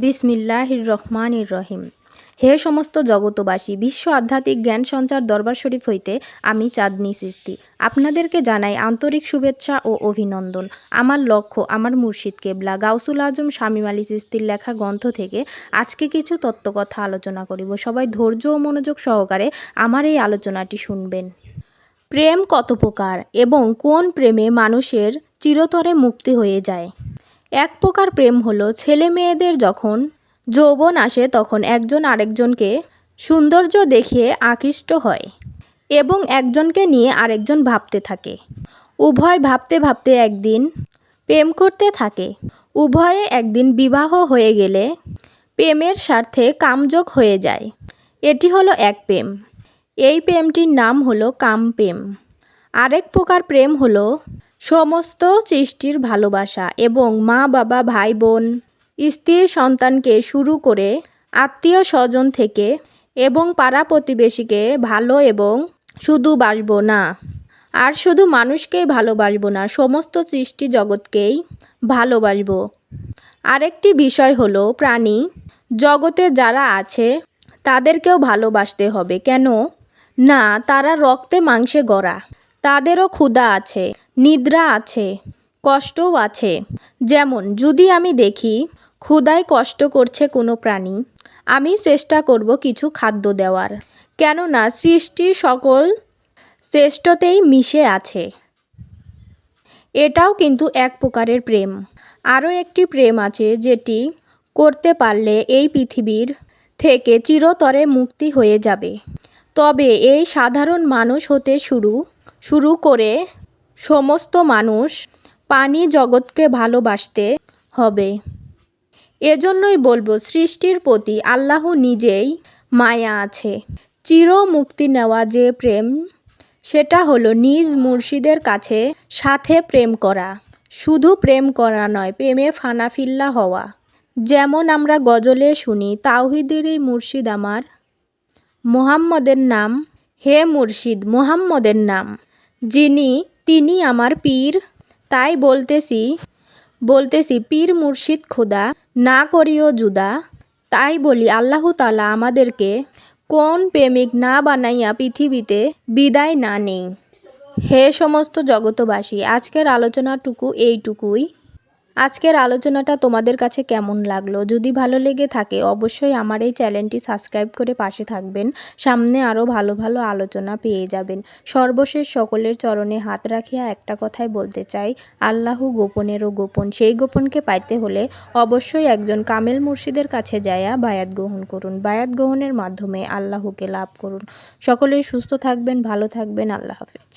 বিসমিল্লাহির রহমানির রহিম। হে সমস্ত জগতবাসী, বিশ্ব আধ্যাত্মিক জ্ঞান সঞ্চার দরবার শরীফ হইতে আমি চাঁদনী চিশতি আপনাদেরকে জানাই আন্তরিক শুভেচ্ছা ও অভিনন্দন। আমার লক্ষ্য আমার মুর্শিদ কেবলা গাউসুল আজম শামীম আলী চিশতির লেখা গ্রন্থ থেকে আজকে কিছু তত্ত্বকথা আলোচনা করিব। সবাই ধৈর্য ও মনোযোগ সহকারে আমার এই আলোচনাটি শুনবেন। প্রেম কত প্রকার এবং কোন প্রেমে মানুষের চিরতরে মুক্তি হয়ে যায়? এক প্রকার প্রেম হলো ছেলে মেয়েদের যখন যৌবন আসে তখন একজন আরেকজনকে সৌন্দর্য দেখে আকৃষ্ট হয় এবং একজনকে নিয়ে আরেকজন ভাবতে থাকে। উভয় ভাবতে ভাবতে একদিন প্রেম করতে থাকে। উভয়ে একদিন বিবাহ হয়ে গেলে প্রেমের স্বার্থে কামযোগ হয়ে যায়। এটি হলো এক প্রেম। এই প্রেমটির নাম হলো কামপ্রেম। আরেক প্রকার প্রেম হলো সমস্ত সৃষ্টির ভালোবাসা এবং মা বাবা ভাই বোন স্ত্রী সন্তানকে শুরু করে আত্মীয় স্বজন থেকে এবং পাড়া প্রতিবেশীকে ভালো এবং শুধু বাসবো না আর শুধু মানুষকেই ভালোবাসবো না, সমস্ত সৃষ্টি জগৎকেই ভালোবাসবো। আরেকটি বিষয় হলো প্রাণী জগতে যারা আছে তাদেরকেও ভালোবাসতে হবে। কেন না, তারা রক্তে মাংসে গড়া, তাদেরও ক্ষুধা আছে, নিদ্রা আছে, কষ্টও আছে। যেমন যদি আমি দেখি ক্ষুধায় কষ্ট করছে কোনো প্রাণী, আমি চেষ্টা করব কিছু খাদ্য দেওয়ার, কেননা সৃষ্টি সকল শ্রেষ্ঠতেই মিশে আছে। এটাও কিন্তু এক প্রকারের প্রেম। আরও একটি প্রেম আছে যেটি করতে পারলে এই পৃথিবীর থেকে চিরতরে মুক্তি হয়ে যাবে। তবে এই সাধারণ মানুষ হতে শুরু করে সমস্ত মানুষ প্রাণী জগৎকে ভালোবাসতে হবে। এজন্যই বলবো সৃষ্টির প্রতি আল্লাহ নিজেই মায়া আছে। চির মুক্তি নেওয়া যে প্রেম, সেটা হলো নিজ মুর্শিদের কাছে সাথে প্রেম করা। শুধু প্রেম করা নয়, প্রেমে ফানাফিল্লা হওয়া। যেমন আমরা গজলে শুনি, তাওহীদেরই মুর্শিদ আমার মুহাম্মদের নাম, হে মুর্শিদ মুহাম্মদের নাম, তিনি আমার পীর। তাই বলতেছি পীর মুর্শিদ খোদা, না করিও জুদা। তাই বলি আল্লাহ তাআলা আমাদেরকে কোন প্রেমিক না বানাইয়া পৃথিবীতে বিদায় না নেই। হে সমস্ত জগতবাসী, আজকের আলোচনাটুকু এইটুকুই। আজকের আলোচনাটা তোমাদের কাছে কেমন লাগলো? যদি ভালো লেগে থাকে অবশ্যই আমার এই চ্যানেলটি সাবস্ক্রাইব করে পাশে থাকবেন। সামনে আরও ভালো ভালো আলোচনা পেয়ে যাবেন। সর্বশেষ সকলের চরণে হাত রাখিয়া একটা কথাই বলতে চাই, আল্লাহ গোপনেরও গোপন। সেই গোপনকে পাইতে হলে অবশ্যই একজন কামেল মুর্শিদের কাছে যায়া বায়াত গ্রহণ করুন। বায়াত গ্রহণের মাধ্যমে আল্লাহকে লাভ করুন। সকলেই সুস্থ থাকবেন, ভালো থাকবেন। আল্লাহ হাফেজ।